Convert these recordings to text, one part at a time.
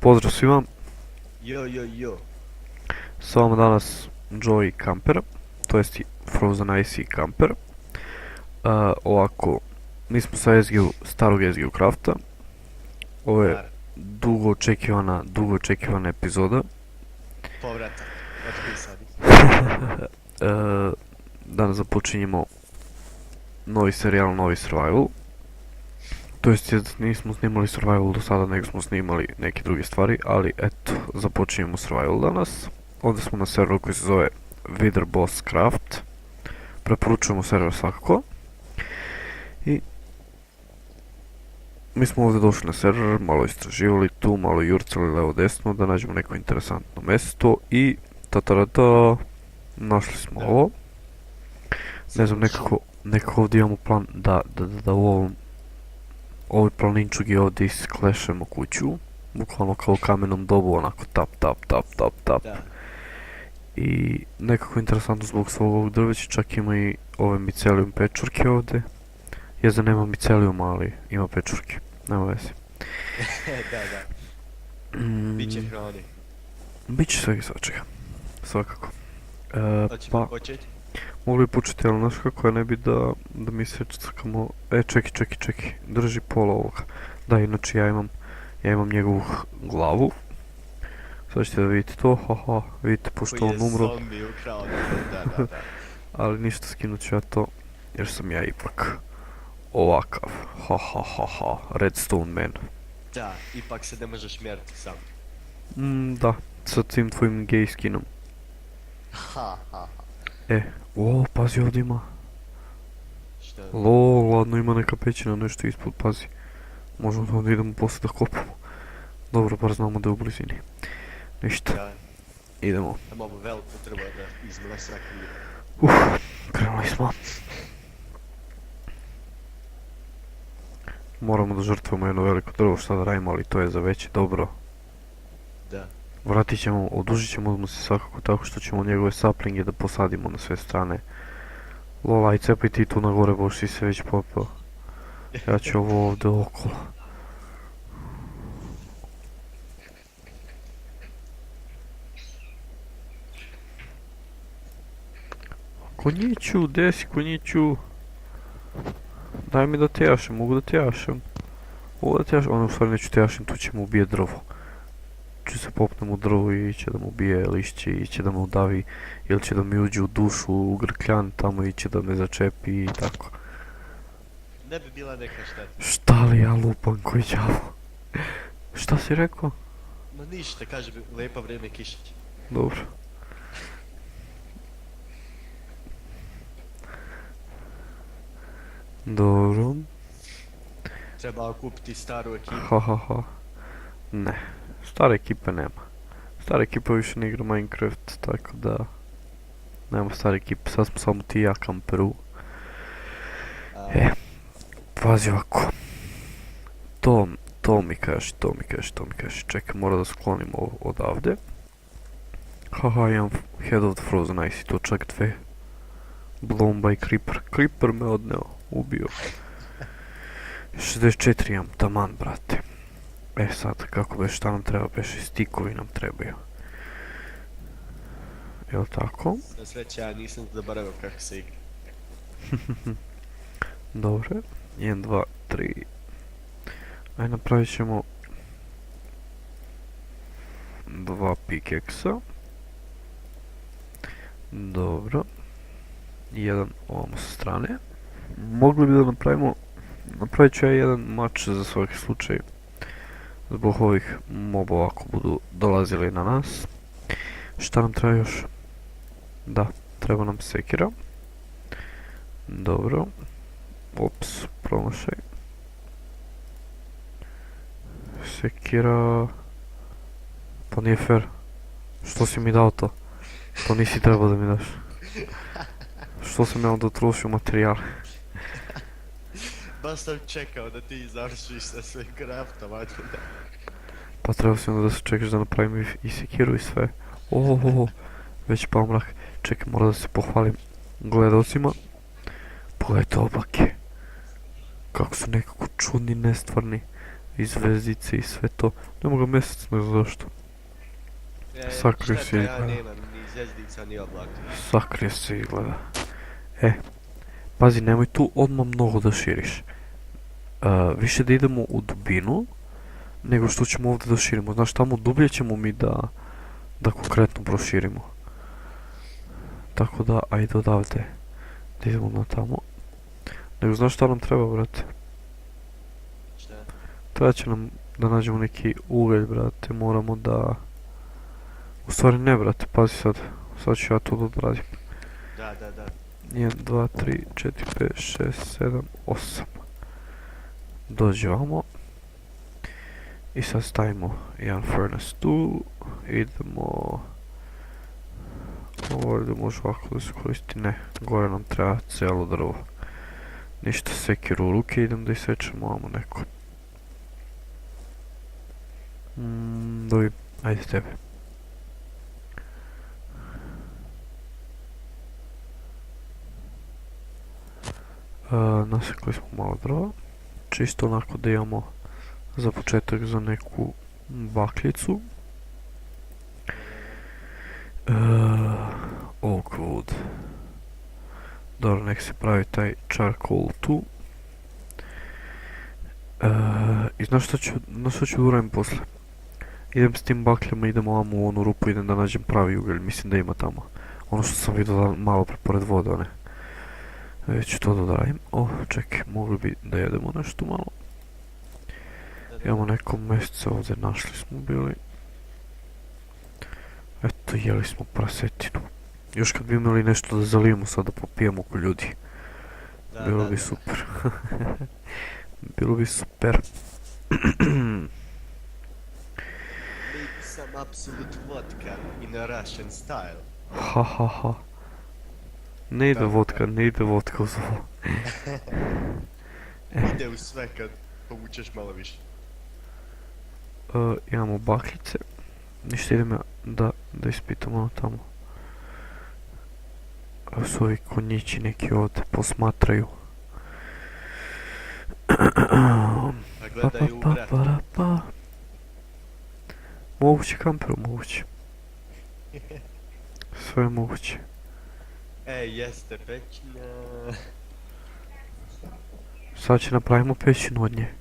Pozdrav svima, Jo, jo, jo. s vama danas Joey Camper, to jest Frozen Icy Camper. Ovako, mi smo sa starog SGU Crafta. Ovo je dugo očekivana epizoda. Povratak, otpisani. Danas započinjemo novi serijal, novi survival. To jest nismo snimali survival do sada, nego smo snimali neke druge stvari, ali eto, započinjemo survival danas. Ovdje smo na serveru koji se zove Wither Boss Craft. Preporučujemo server svakako. I mi smo ovdje došli na server, malo istraživali tu, malo jurcali levo desno da nađemo neko interesantno mjesto i našli smo ovo. Ne znam, nekako ovdje imamo plan da u ovoj planinčugi ovdje isklešemo kuću. Bukvalno kao kamenom dobu, onako tap. Da. I nekako interesantno zbog svog ovog drveća, čak ima i ove micelium pečurke ovdje. Jezda nema micelium, ali ima pečurke, nema veze. Da. Biće hrane. Biće svega i svačega, svakako. Hoćemo početi? Mogli bi početi, ali znaš kako ja ne bi da mi se čekamo. Čekaj, drži pola ovoga. Da, inače ja imam njegovu glavu. Sad ćete da vidite to, haha, vidite pošto on umro. Koji je zombi ukrao, da. Ali ništa, skinut ću ja to, jer sam ja ipak ovakav, ha, redstone man. Da, ipak se ne možeš mjeriti sam. Da, sa tim tvojim gay skinom. Ha. Pazi, ovdje ima. Što? Ladno, ima neka pećina, nešto ispod, pazi. Možemo da onda idemo poslije da kopamo. Dobro, bar znamo da je u blizini. Ništa, Da, idemo. nam ovo veliko treba da izmlesa krivo. Krenuli smo. Moramo da žrtvujemo jedno veliko drvo, šta da radimo, ali to je za veće dobro. Da. Odužit ćemo mu se svakako tako što ćemo njegove saplinge da posadimo na sve strane. Lola, i cepaj ti tu na gore, boš si se već popeo. Ja ću ovo ovdje okolo. Konjiću, gdje si konjiću? Daj mi da te jašem, mogu da te jašem. Ono u stvari neću te jašem, tu će mu ubije drvo. Ću se popnem u drvo i će da mu ubije lišće i će da mu udavi, ili će da mi uđe u dušu, u grkljan tamo i će da me začepi i tako. Ne bi bila neka šteta. Šta li ja lupam, koji đavo? Šta si rekao? Ma ništa, kaže bi lepa vrijeme kišić. Dobro. Dobro. Treba kupiti staru ekipu. Ha. Ne, stare ekipe nema. Stara ekipa više ne igra Minecraft, tako da nema stare ekipe, sad smo samo ti i ja kamperu. Pazi ovako. To mi kaži. Čekaj, mora da sklonim ovo odavde. Haha, imam Head of the Frozen Ice i to čak dve. Blown by Creeper. Creeper me odneo, ubio. 64 imam, taman, brate. Sad, kako beš, šta nam treba, beše, stikovi nam trebaju. Jel' tako? Na sreće, ja nisam zaboravio kako se igra. Dobre. 1, 2, 3. Ajde, napravit ćemo 2 pikeksa. Dobro. Jedan ovamo sa strane. Mogli bi da napravit ću ja jedan mač za svaki slučaj. Zbog ovih mobova ako budu dolazili na nas. Šta nam treba još? Da, treba nam sekira. Dobro. Ops, promašaj. Sekira... Pa nije fair. Što si mi dao to? To nisi trebao da mi daš. Što sam ja onda utrošio materijal? Baš sam čekao da ti završiš sa svojim craftom, ajde da. Pa trebao si onda da se čekaš da napravim i sekiru i sve. Već pao mrak. Čekaj, moram da se pohvalim gledalcima. Pogledajte oblake. Kako su nekako čudni, nestvarni. i zvezdice i sve to. Ne mogu mjesec, ne znam zašto. Sakrio se Šteta, ja izgleda. nemam ni zvjezdica ni oblaka. Sakrio se izgleda. E, pazi, nemoj tu odmah mnogo da širiš. Više da idemo u dubinu, nego što ćemo ovdje da širimo. Znaš, tamo dublje ćemo mi da konkretno proširimo. Tako da, ajde odavde. Da idemo na tamo. Nego znaš šta nam treba, brate? Šta? Treba će nam da nađemo neki ugalj, brate. Moramo da... U stvari ne, brate, pazi sad. Sad ću ja to da odradim. Da. 1, 2, 3, 4, 5, 6, 7, 8. Dođe vamo. I sad stavimo jedan furnace tu. Idemo... Ovo ovdje može ovako da se koristi, ne. Gore nam treba cijelo drvo. Ništa, sekiru u ruke, idem da isečemo ovamo neko. Dobi, ajde tebe. Nasekli smo malo drva. Čisto onako da imamo za početak za neku bakljicu. Oak wood. Dobro, nek se pravi taj charcoal tu. I znaš šta ću da uradim posle? Idem s tim bakljama, idem ovamo u onu rupu, idem da nađem pravi ugalj, mislim da ima tamo. Ono što sam vidio malo pored vode, one. Već ću to da odradim. Čekaj, mogli bi da jedemo nešto malo. Imamo neko mjesece ovdje, našli smo bili. Eto, jeli smo prasetinu. Još kad bi imali nešto da zalijemo sad da popijemo ko ljudi. Bilo bi super. Bilo bi super. Maybe some absolute vodka in a Russian style. Ha. Ne ide vodka uz ovo. Ide u sve kad povučeš malo više. Imamo bakljice. Ništa, idem ja da ispitam ono tamo. Su ovi konjići neki ovdje, posmatraju. Pa gledaju u brat. Moguće kamperu, moguće. Sve je moguće. Jeste pećina. Sad će napravimo pećinu od nje.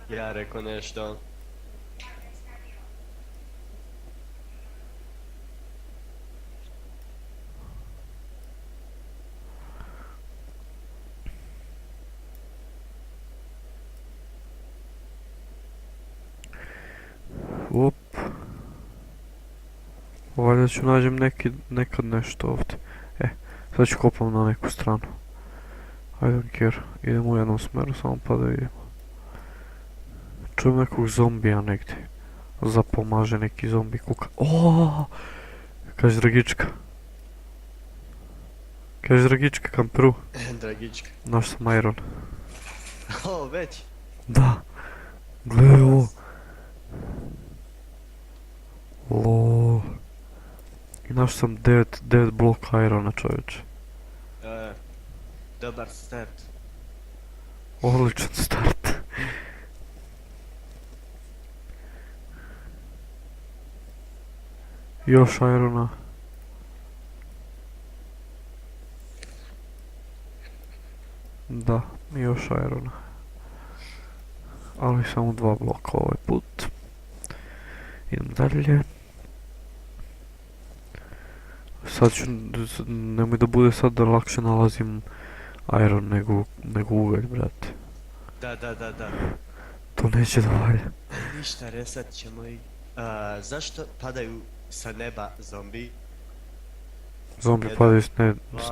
Ja rekao nešto. Op. Valjda ću nađem nekad nešto ovdje. Sad ću kopam na neku stranu. I don't care. Idemo u jednom smeru, samo pa da vidimo. Čujem nekog zombija negdje. Zapomaže neki zombi kuka. Kaže Dragička kamperu. Dragička. Naš sam iron. Već. Da. Gle ovo. Lol. I naš sam 9 bloka irona, čovječe. Dobar start. Odličan start. Još irona. Da, još irona. Ali samo 2 bloka ovaj put. Idem dalje. Sad ću, nemoj da bude sad da lakše nalazim iron nego ugalj, brate. Da. To neće da valja. Ništa, reset ćemo ih. Zašto padaju sa neba zombi? Zombi padaju s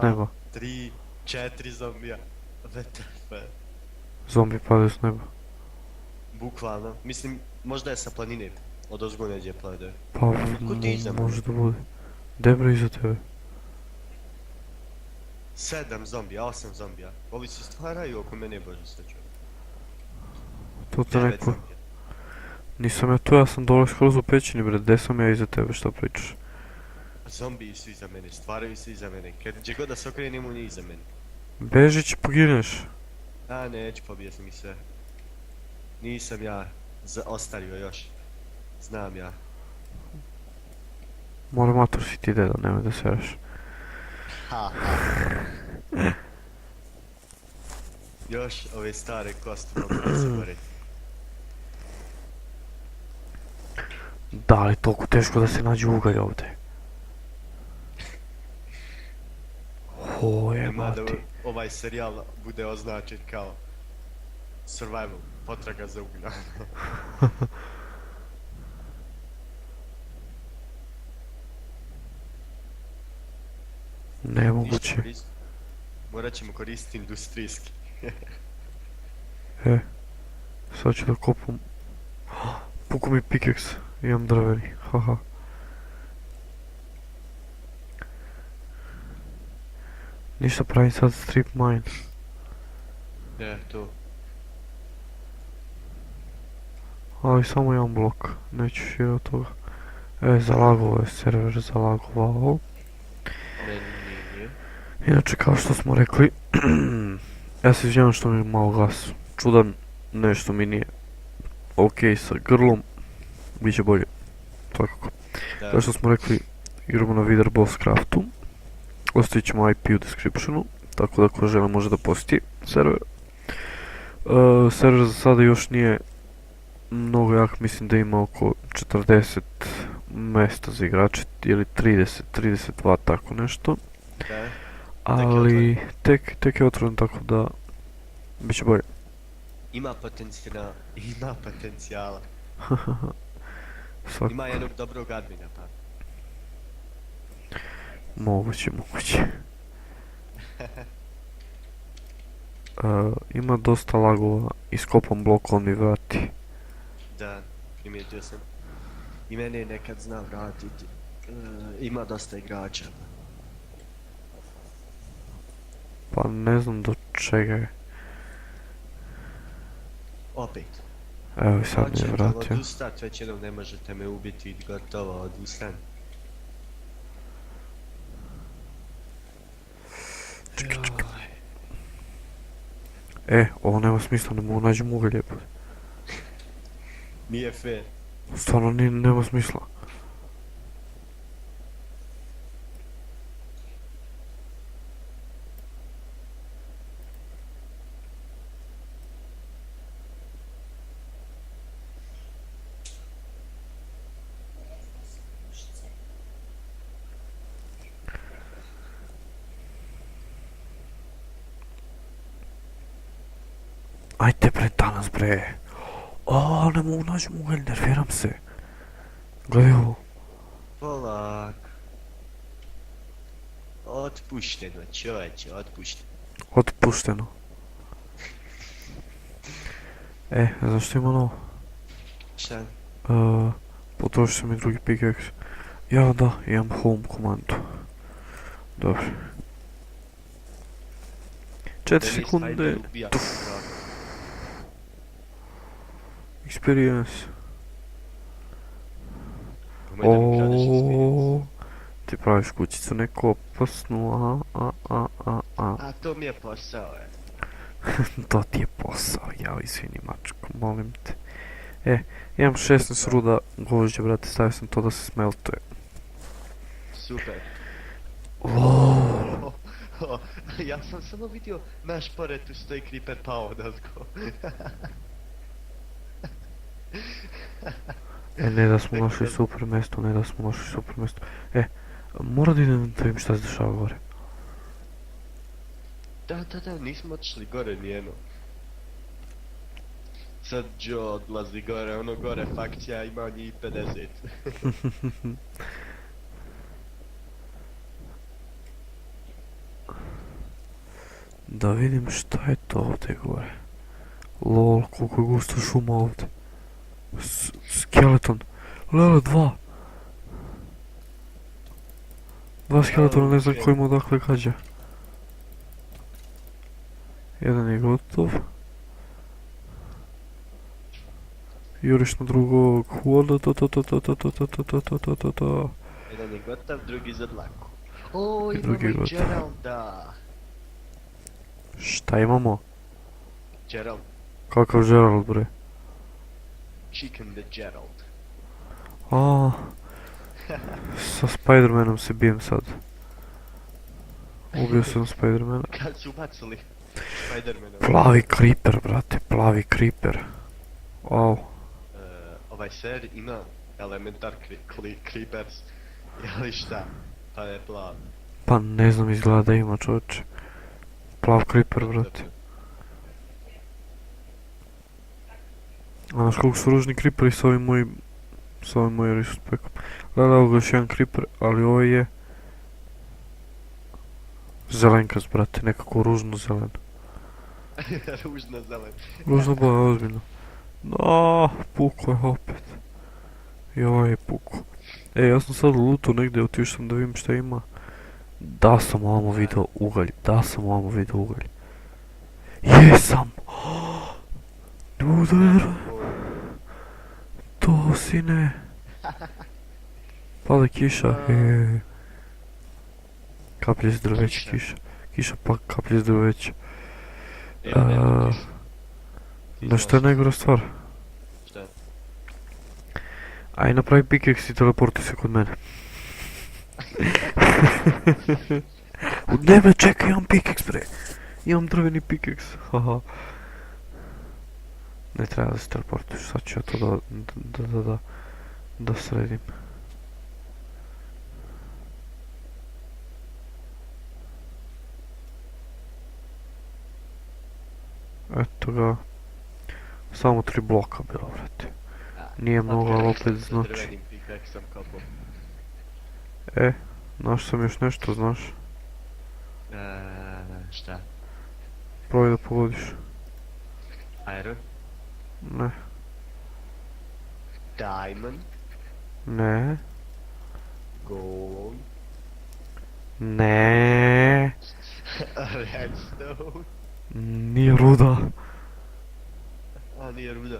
neba. 3, 4 zombija. VTF. Zombi padaju s neba. Bukvalno. Mislim, možda je sa planine. Od ozgo neđe padaju. Pa, može da bude. Debra iza tebe. 7 zombija, 8 zombija. Ovi se stvaraju oko mene, bože sačuvaj. To te 9 neko... zombija. Nisam ja tu, ja sam dole skroz u pećini, bre. Gdje sam ja iza tebe, šta pričaš? Zombiji su iza mene, stvaraju se iza mene. Kad gdje god da se okrenem, on je iza mene. Bežić, pogineš. A neću, pobije mi sve. Nisam ja ostario još. Znam ja. Motivator si ti deda, nemoj da sereš. Ha ha. Još ove stare kosti mogu da se bore. Da, ali toliko teško da se nađe ugalj ovdje. Hoje, Mada mati. ovaj serijal bude označen kao survival, potraga za ugljem. Nemoguće. Morat ćemo koristiti industrijski. E, sad ću da kopam. Puku mi pikeks, imam drveni, haha. Ništa, pravim sad strip mine. To. Ali samo jedan blok, neću šire od toga. Zalagovao je server, zalagovao. Meni nije. Inače, kao što smo rekli, ja se izvijam što mi je malo glas čudan, nešto mi nije ok sa grlom, bit će bolje, svakako. Kao što smo rekli, igramo na Wither Boss Craftu, ostavit ćemo IP u descriptionu, tako da ko žele može da posjeti server. Server za sada još nije mnogo jak, mislim da ima oko 40 mjesta za igrače, ili 32, tako nešto. Da. Ali tek je otvoren, tako da bit će bolje. Ima potencijala. Svak, Ima jednog dobrog admina, pa. moguće. Ima dosta lagova, iskopam blok, on mi vrati. Da, primijetio sam. I mene je nekad zna vratiti. Ima dosta igrača. Pa ne znam do čega je. Opet. Evo i sad mi je vratio. Hoćete odustat, već jednom ne možete me ubiti i gotovo, odustan. Ovo nema smisla, ne mogu nađem ugalj jebate. Nije fair. Stvarno nema smisla. Ajde bre, danas bre. Ne mogu naći ugalj, nerviram se. Gledaj ovo. Polak. Otpušteno, čovječe, otpušteno. Otpušteno. Znaš što ima novo? Šta? Potrošio sam mi drugi pickaxe. Ja da, imam home komandu. Dobro. 4 sekunde. Experience. Ti praviš kućicu neku opasnu, A to mi je posao, To ti je posao, jao izvini mačko, molim te. Imam 16 ruda gvožđa, brate, stavio sam to da se smeltuje. Super. Wow. Ja sam samo vidio naš pored tu stoji creeper pao odazgo. Ne da smo našli super mjesto, mora da idem da vidim šta se dešava gore. Da, nismo otišli gore nijedno. Sad Joe odlazi gore, ono gore fakcija ima njih 50. Da vidim šta je to ovdje gore. Lol, koliko je gusta šuma ovdje. Skeleton. Lele, 2. 2 skeletona, ne znam kojim odakle gađa. Jedan je gotov. Juriš na drugog. Jedan je gotov, drugi za dlaku. Imamo drugi i gotov. Geralda. Šta imamo? Gerald. Kakav Gerald, bre? Chicken the Gerald. A, sa Spider-Manom se bijem sad. Ubio sam Spider-Mana. Kad su ubacili Spider-Mana? Plavi creeper, brate, plavi creeper. Wow. Ovaj ser ima elementar creepers. Jeli šta? Pa je plav. Pa ne znam, izgleda da ima, čovječe. Plav creeper, brate. A znaš koliko su ružni creeperi s ovim mojim resuspekom. Gledaj, evo ga još jedan creeper, ali ovo je zelenkas, brate, nekako ružno zelen. Ružno zelen. Ružno boja, ozbiljno. No, puko je opet. I ovaj je puko. E, ja sam sad lutao negdje, otišao sam da vidim šta ima. Da sam ovamo video ugalj. Jesam! Duder! To sine! Pada kiša, kaplje iz drveća, kiša pa kaplje iz drveća. Da što je najgora stvar? Šta? Aj napravi pickaxe i teleportuj se kod mene. Ne, čekaj, imam pickaxe, bre. Imam drveni pickaxe, haha. Ne treba da se teleportuješ, sad ću ja to da sredim. Eto ga. Samo 3 bloka bilo, brate. Nije mnogo, ali opet znači. E, našao sam još nešto, znaš. Šta? Probaj da pogodiš. Iron? Ne. Diamond? Ne. Gold? Ne. Redstone? Nije ruda. A, nije ruda.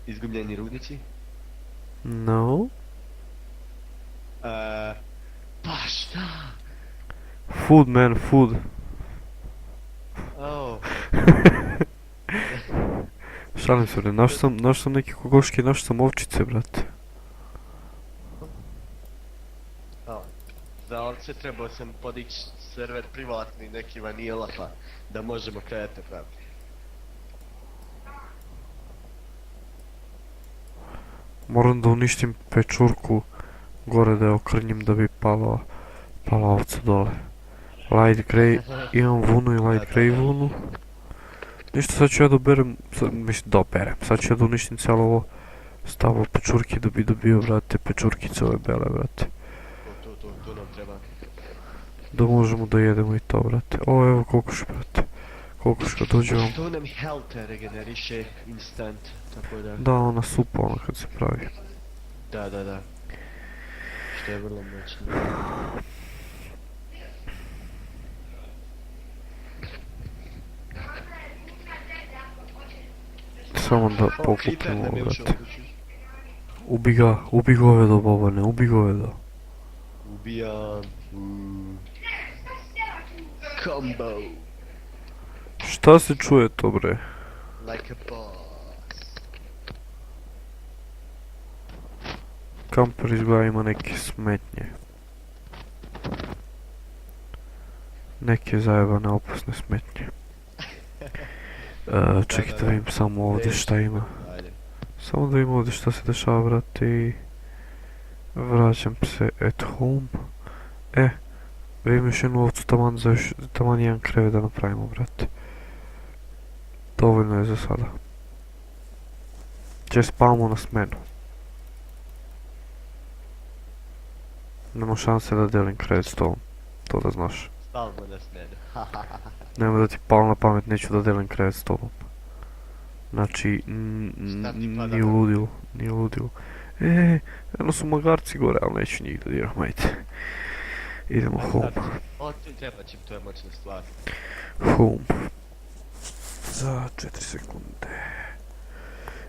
Izgubljeni rudnici? No. Pa šta? Food, man, food. Oh. Šalim se, bre, našao sam neke kokoške, našao sam ovčice, brate. Za ovce trebao sam podići server privatni, neki vanila, pa da možemo krete praviti. Moram da uništim pečurku gore da je okrnjim da bi pala ovca dole. Light grey, imam vunu i light grey vunu. Ništa, sad ću ja sad ću ja da uništim cijelo ovo stavo pečurke da bi dobio, brate, pečurkice ove bele, brate. To nam treba. Da možemo da jedemo i to, brate. O, evo kokoš, brate. Kokoš kad dođe vam. To nam health regeneriše instant, tako da... Da, ona supa, ona kad se pravi. Da. Što je vrlo moćno. Samo da pokupimo ovo, brate. Ubi govedo, Bobane, ubi govedo. Ubijam. Combo. Šta se čuje to, bre? Like a boss. Kamper izgleda ima neke smetnje. Neke zajebane opasne smetnje. Čekaj da vidim samo ovdje šta ima. Samo da vidim ovdje šta se dešava, brate, i... Vraćam se at home. Vidim još jednu ovcu, taman jedan krevet da napravimo, brate. Dovoljno je za sada. Če spavamo na smenu. Nema šanse da delim krevet s tobom, to da znaš. Spavamo na smenu. Nema da ti palo na pamet, neću da delim krevet s tobom. Znači, nije ludilo. Jedno su magarci gore, ali neću njih da diram, ajde. Idemo home. O, treba će, to je moćna stvar. Home. Za 4 sekunde.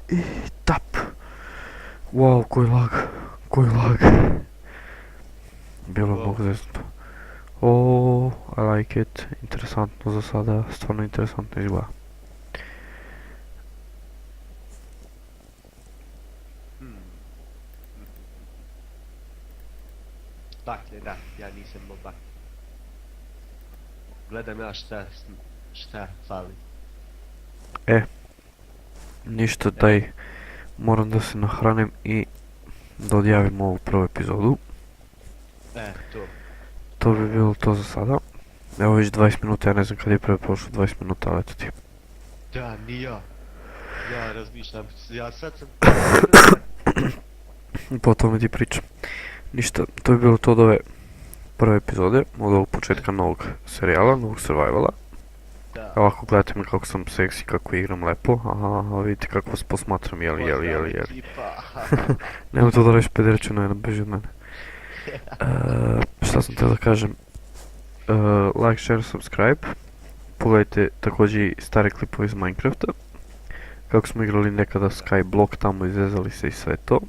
I tap. Wow, koji lag. Bilo je mogu zeznuto. I like it. Interesantno za sada, stvarno interesantno izgleda. baklje, da, ja nisam imao baklje. Gledam ja šta fali. Ništa, daj, moram da se nahranim i da odjavim ovu prvu epizodu. To. To bi bilo to za sada. Evo već 20 minuta, ja ne znam kad je prvo prošlo 20 minuta, ali eto ti. Da, ni ja. Ja razmišljam, ja sad sam... Po tome ti pričam. Ništa, to bi bilo to od ove prve epizode, od ovog početka novog serijala, novog survivala. Da. Ovako gledajte me kako sam seksi, kako igram lepo, aha, vidite kako vas posmatram, jeli. Ekipa. Nemoj to da reći pederčino, jedna beži od mene. Šta sam teo da kažem? Like, share, subscribe. Pogledajte također i stare klipove iz Minecrafta. Kako smo igrali nekada Skyblock tamo, izrezali se i sve to.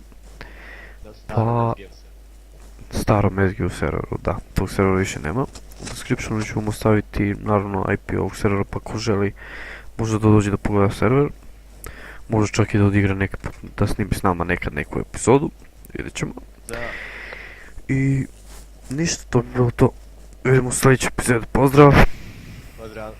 Da stvarno ne se. Starom SGU serveru, da, tog servera više nema. U descriptionu ćemo staviti naravno IP ovog servera, pa ko želi možda da dođe da pogleda server. Može čak i da odigra neki put, da snimi s nama nekad neku epizodu, vidjet ćemo. Da. I ništa, to bi bilo to. Vidimo u sljedećoj epizodi, pozdrav! Pozdrav.